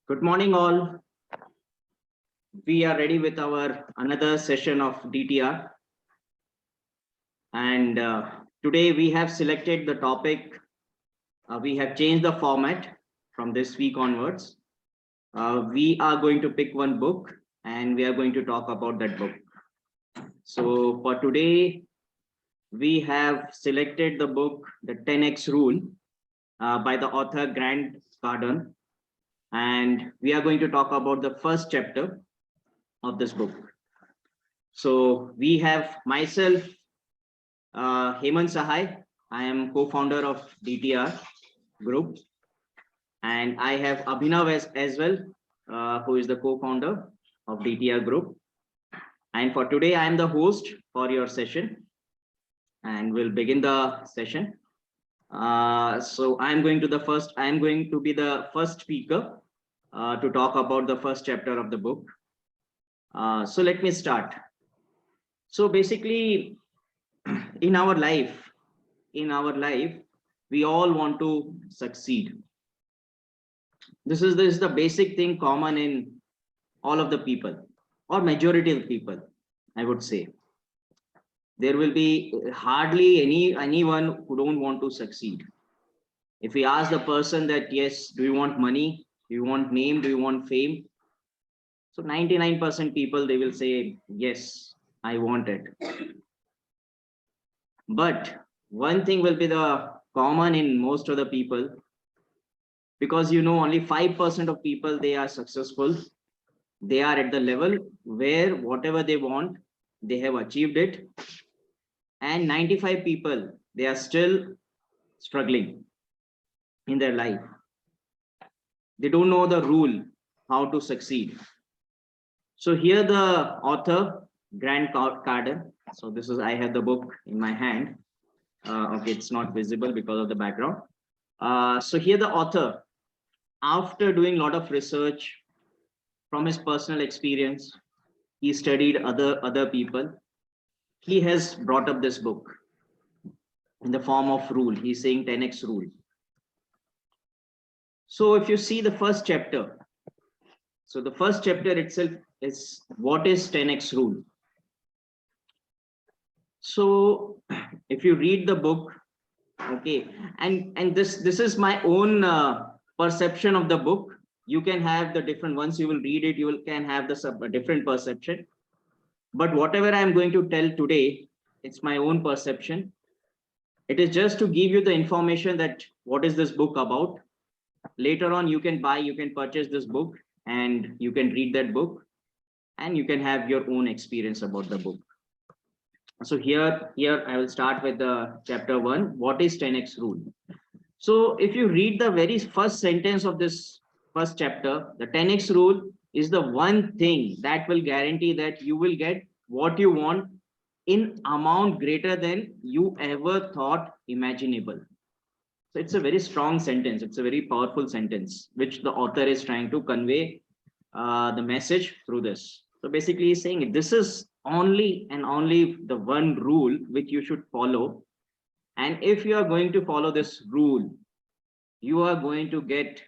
Good morning, all. We are ready with our another session of DTR. And today we have selected the topic. We have changed the format from this week onwards. We are going to pick one book and we are going to talk about that book. So for today, we have selected the book, The 10X Rule by the author Grant Cardone. And we are going to talk about the first chapter of this book. So we have myself, Hemant Sahai. I am co-founder of DTR group, and I have Abhinav as well, who is the co-founder of DTR group. And for today, I am the host for your session, and we'll begin the session. So I'm going to be the first speaker to talk about the first chapter of the book. So let me start. So basically, in our life, we all want to succeed. This is the basic thing common in all of the people, or majority of the people, I would say. There will be hardly anyone who don't want to succeed. If we ask the person that, yes, do you want money? Do you want name? Do you want fame? So 99% people, they will say, yes, I want it. But one thing will be the common in most of the people, because only 5% of people, they are successful. They are at the level where whatever they want, they have achieved it. And 95 people, they are still struggling in their life. They don't know the rule, how to succeed. So here the author, Grant Cardone. So I have the book in my hand. Okay, it's not visible because of the background. So here the author, after doing a lot of research from his personal experience, he studied other people. He has brought up this book in the form of rule. He's saying 10x rule. So if you see the first chapter, so the first chapter itself is what is 10x rule. So if you read the book, okay, and this is my own perception of the book. You can have the different, once you will read it, you can have a different perception. But whatever I'm going to tell today, it's my own perception. It is just to give you the information that what is this book about. Later on, you can purchase this book and you can read that book and you can have your own experience about the book. So here I will start with the chapter 1. What is 10x rule? So if you read the very first sentence of this first chapter, the 10x rule is the one thing that will guarantee that you will get what you want in amount greater than you ever thought imaginable. So it's a very strong sentence. It's a very powerful sentence, which the author is trying to convey the message through this. So basically he's saying this is only and only the one rule which you should follow. And if you are going to follow this rule, you are going to get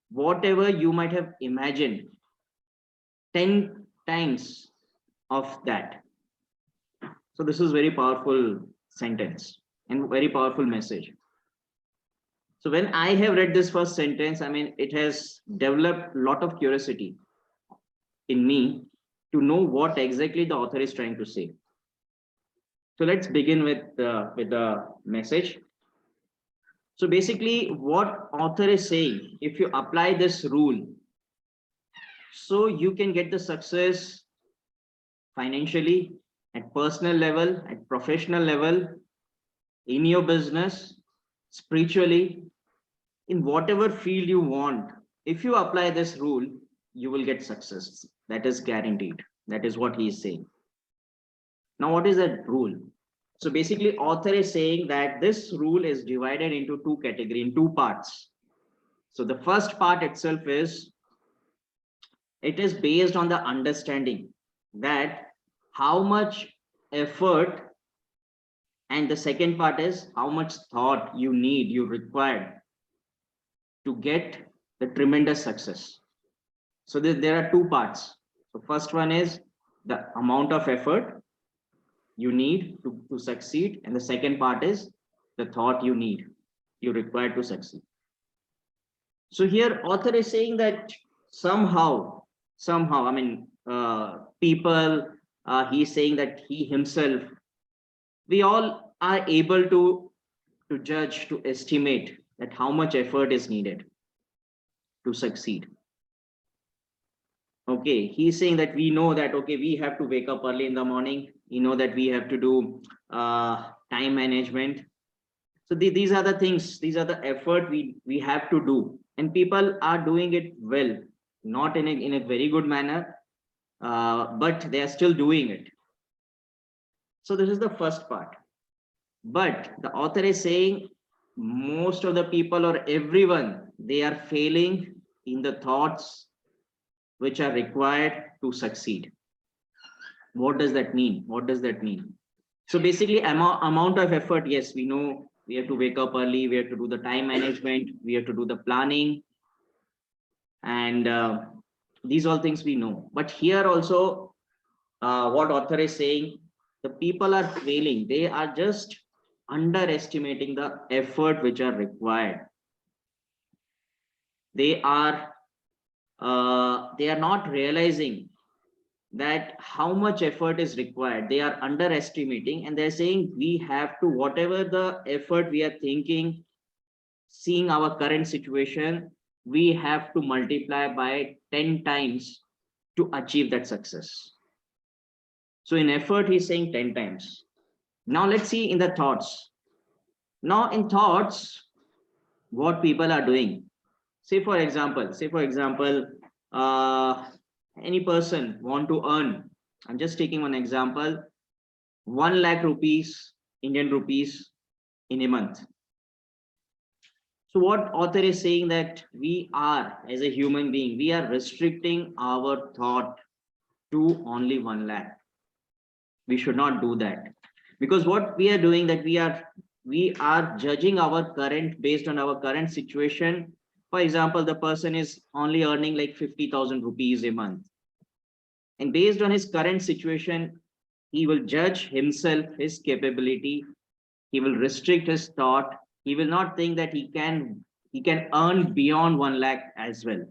whatever you might have imagined 10 times of that. So this is very powerful sentence and very powerful message. So when I have read this first sentence, I mean, it has developed a lot of curiosity in me to know what exactly the author is trying to say. So let's begin with the message. So basically what author is saying, if you apply this rule, so you can get the success financially, at personal level, at professional level, in your business, spiritually, in whatever field you want. If you apply this rule, you will get success. That is guaranteed. That is what he is saying. Now, what is that rule? So basically, author is saying that this rule is divided into two categories, in two parts. So the first part itself is, it is based on the understanding that how much effort, and the second part is how much thought you require to get the tremendous success. So there are two parts. So first one is the amount of effort you need to succeed, and the second part is the thought you require to succeed. So here author is saying that somehow, I mean, people, he's saying that he himself, we all are able to judge, to estimate that how much effort is needed to succeed. Okay, he's saying that we know that, okay, we have to wake up early in the morning. You know that we have to do time management. So these are the things, these are the effort we have to do, and people are doing it well, not in a very good manner, but they are still doing it. So this is the first part. But the author is saying most of the people or everyone, they are failing in the thoughts which are required to succeed. What does that mean? What does that mean? So basically, amount of effort, yes, we know we have to wake up early, we have to do the time management, we have to do the planning, and these all things we know. But here also, what author is saying, the people are failing. They are just underestimating the effort which are required. They are not realizing that how much effort is required. They are underestimating, and they're saying we have to, whatever the effort we are thinking, seeing our current situation, we have to multiply by 10 times to achieve that success. So in effort, he's saying 10 times. Now let's see in the thoughts. Now in thoughts, what people are doing. Say for example, any person want to earn, I'm just taking one example, 1 lakh rupees, Indian rupees in a month. So what author is saying that we are, as a human being, we are restricting our thought to only 1 lakh. We should not do that, because what we are doing, that we are judging our current based on our current situation. For example, the person is only earning like 50,000 rupees a month, and based on his current situation, he will judge himself, his capability. He will restrict his thought. He will not think that he can earn beyond 1 lakh as well.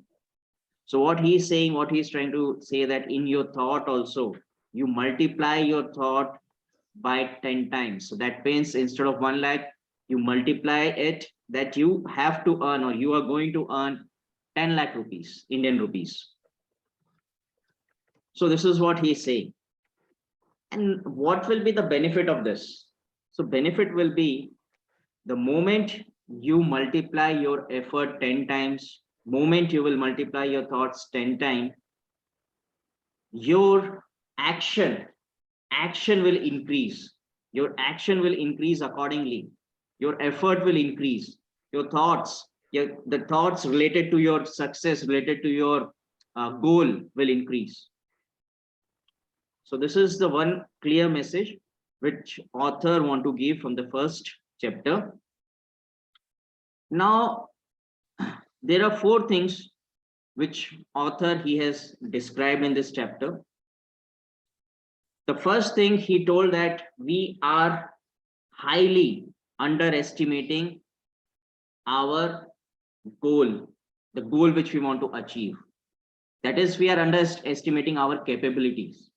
So what he's saying, what he's trying to say, that in your thought also, you multiply your thought by 10 times. So that means instead of 1 lakh, you multiply it, that you have to earn, or you are going to earn 10 lakh rupees, Indian rupees. So this is what he's saying. And what will be the benefit of this? So benefit will be, the moment you multiply your effort 10 times, moment you will multiply your thoughts 10 times, your action will increase. Your action will increase accordingly. Your effort will increase. Your thoughts, the thoughts related to your success, related to your goal will increase. So this is the one clear message which author want to give from the first chapter. Now, there are 4 things which author he has described in this chapter. The first thing he told, that we are highly underestimating our goal, the goal which we want to achieve. That is, we are underestimating our capabilities.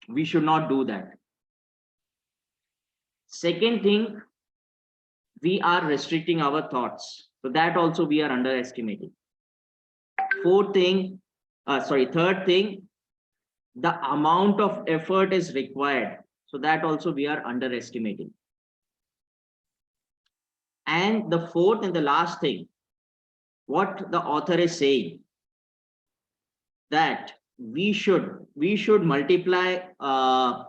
We should not do that. Second thing, we are restricting our thoughts. So that also we are underestimating. Third thing, the amount of effort is required. So that also we are underestimating. And the fourth and the last thing, what the author is saying, that we should multiply the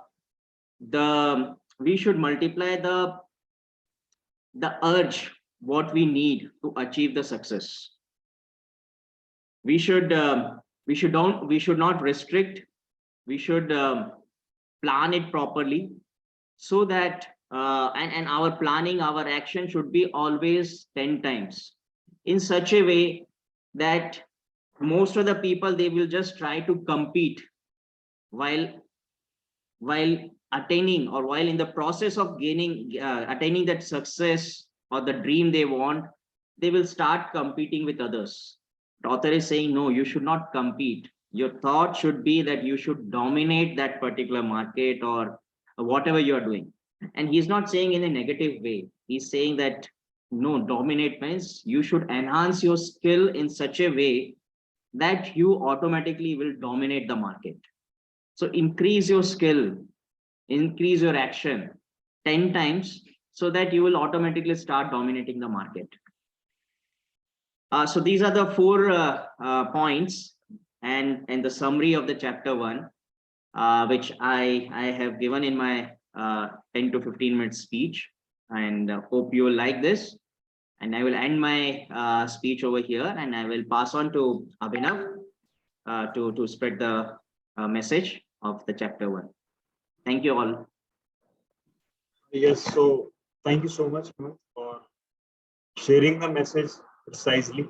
urge what we need to achieve the success. We should not restrict. We should plan it properly, so that and our planning, our action should be always 10 times. in such a way that most of the people, they will just try to compete while while attaining, or while in the process of gaining attaining that success or the dream they want, they will start competing with others. The author is saying, no, you should not compete. Your thought should be that you should dominate that particular market or whatever you are doing. And he's not saying in a negative way. He's saying that no, dominate means you should enhance your skill in such a way that you automatically will dominate the market. So increase your skill, increase your action 10 times, so that you will automatically start dominating the market. So these are the four points and the summary of the chapter 1, which I have given in my 10 to 15 minute speech, and hope you will like this. And I will end my speech over here, and I will pass on to Abhinav to spread the message of the chapter 1. Thank you all. Yes, so thank you so much for sharing the message precisely.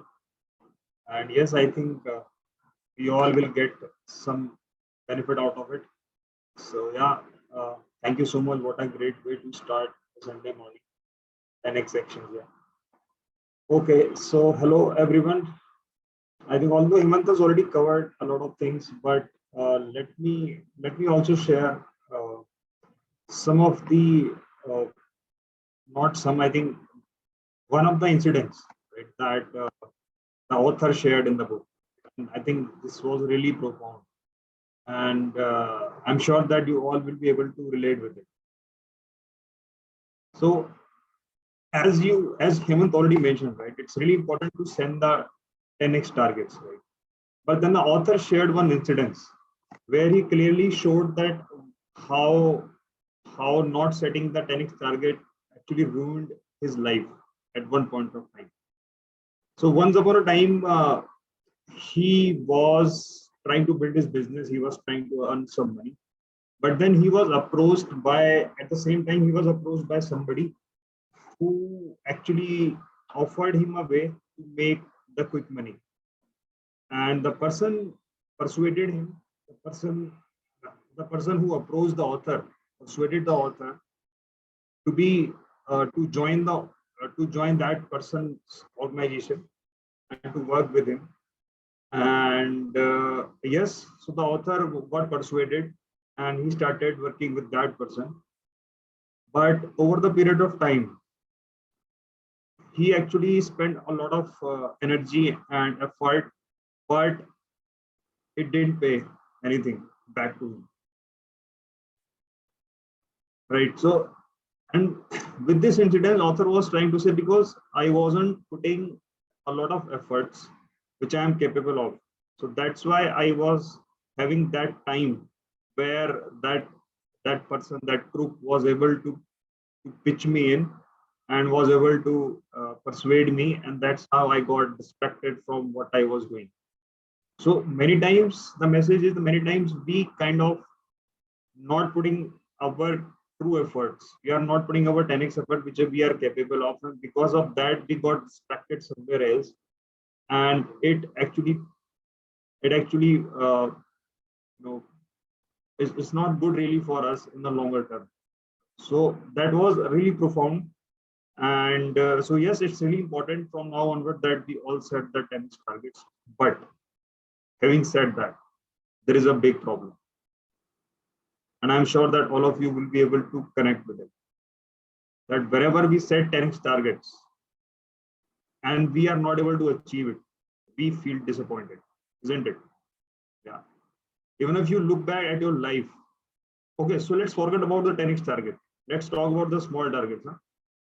And yes, I think we all will get some benefit out of it. So yeah, thank you so much. What a great way to start Sunday morning. 10x sections, yeah. Okay, so hello everyone. I think although Hemant has already covered a lot of things, but let me also share some of the not some, I think one of the incidents, right, that the author shared in the book. And I think this was really profound, and I'm sure that you all will be able to relate with it. So as Hemant already mentioned, right, it's really important to send the 10x targets, right? But then the author shared one incident where he clearly showed that how not setting the 10x target actually ruined his life at one point of time. So once upon a time, he was trying to build his business. He was trying to earn some money, but then he was approached by, at the same time, he was approached by somebody who actually offered him a way to make the quick money. And the person persuaded him, the person who approached the author persuaded the author to be to join that person's organization and to work with him. And yes, so the author got persuaded and he started working with that person. But over the period of time, he actually spent a lot of energy and effort, but it didn't pay anything back to him. Right. So, and with this incident, author was trying to say, because I wasn't putting a lot of efforts, which I am capable of. So that's why I was having that time where that person, that crook, was able to pitch me in and was able to persuade me, and that's how I got distracted from what I was doing. So many times the message is, many times we kind of not putting our true efforts. We are not putting our 10x effort, which we are capable of, and because of that we got distracted somewhere else, and it actually it's not good really for us in the longer term. So that was really profound. And so yes, it's really important from now onward that we all set the 10x targets. But having said that, there is a big problem, and I'm sure that all of you will be able to connect with it, that wherever we set 10x targets and we are not able to achieve it, we feel disappointed, isn't it? Yeah. Even if you look back at your life, okay, so let's forget about the 10x target. Let's talk about the small targets. Huh?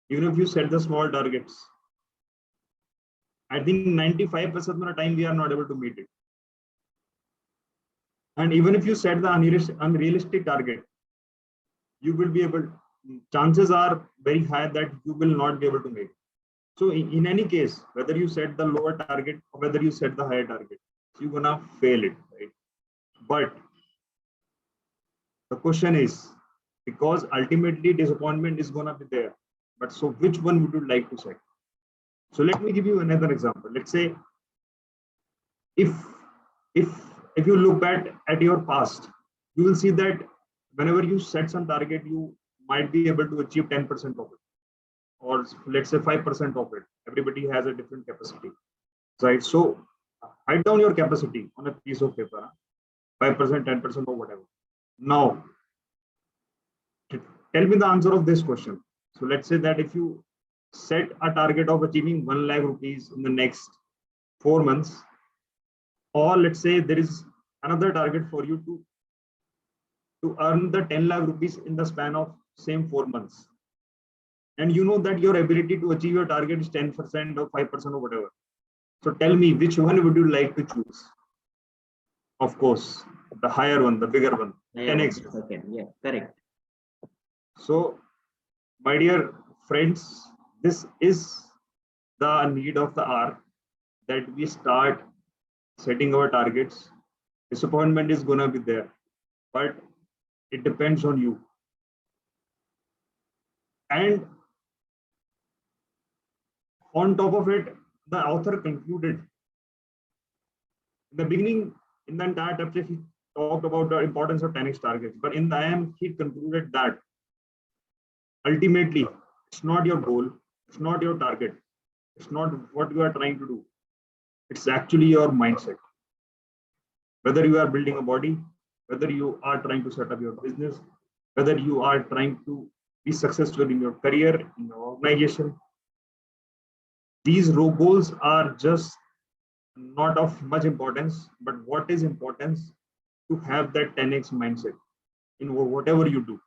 Even if you set the small targets, I think 95% of the time we are not able to meet it. And even if you set the unrealistic target, you will be able, chances are very high that you will not be able to make it. So in any case, whether you set the lower target or whether you set the higher target, you're gonna fail it, right? But the question is, because ultimately disappointment is gonna be there, but so which one would you like to set? So let me give you another example. Let's say if if if you look at your past, you will see that whenever you set some target, you might be able to achieve 10% of it, or let's say 5% of it. Everybody has a different capacity, right? So write down your capacity on a piece of paper, 5%, 10%, or whatever. Now, tell me the answer of this question. So let's say that if you set a target of achieving 1 lakh rupees in the next 4 months, or let's say there is another target for you to earn the 10 lakh rupees in the span of same 4 months, and you know that your ability to achieve your target is 10% or 5% or whatever. So tell me, which one would you like to choose? Of course, the higher one, the bigger one, Yeah, 10x. okay. Yeah, correct. So, my dear friends, this is the need of the hour, that we start setting our targets. Disappointment is gonna be there, but it depends on you. And on top of it, the author concluded in the beginning, in the entire chapter, he talked about the importance of 10x targets. But in the end, he concluded that ultimately, it's not your goal, it's not your target, it's not what you are trying to do. It's actually your mindset. Whether you are building a body, whether you are trying to set up your business, whether you are trying to be successful in your career, in your organization, these goals are just not of much importance. But what is importance, to have that 10x mindset in whatever you do.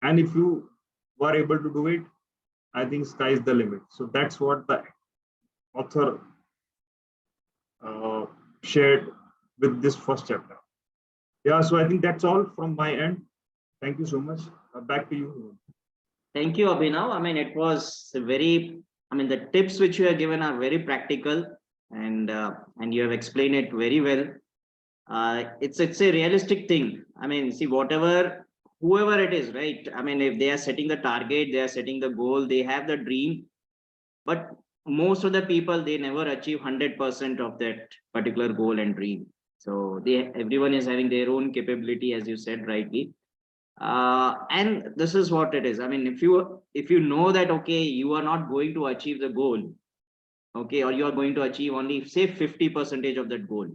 And if you were able to do it, I think sky is the limit. So that's what the author shared with this first chapter. Yeah, so I think that's all from my end. Thank you so much. Back to you. Thank you, Abhinav. I mean, it was a very, I mean, the tips which you have given are very practical, and you have explained it very well. It's a realistic thing. I mean, see, whoever it is, right? I mean, if they are setting the target, they are setting the goal, they have the dream, but most of the people, they never achieve 100% of that particular goal and dream. So everyone is having their own capability, as you said rightly. And this is what it is. I mean, if you know that, okay, you are not going to achieve the goal, okay, or you are going to achieve only say 50% of that goal,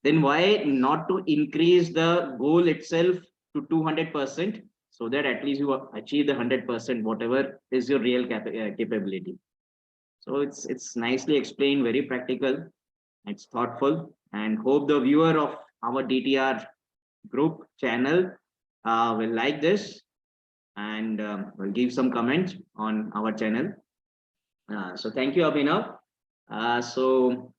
then why not to increase the goal itself to 200%, so that at least you achieve the 100%, whatever is your real capability. So it's nicely explained, very practical, it's thoughtful, and hope the viewer of our DTR group channel will like this, and will give some comment on our channel. So thank you, Abhinav. So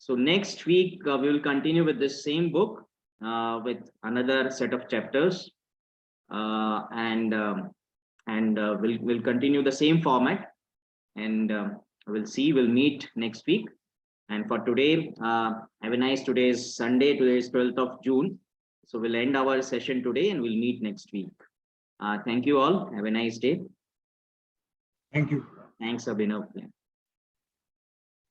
next week we will continue with this same book with another set of chapters, and we'll continue the same format, and we'll meet next week. And for today, have a nice, today is Sunday, today is 12th of June. So we'll end our session today and we'll meet next week. Thank you all. Have a nice day. Thank you. Thanks, Abhinav.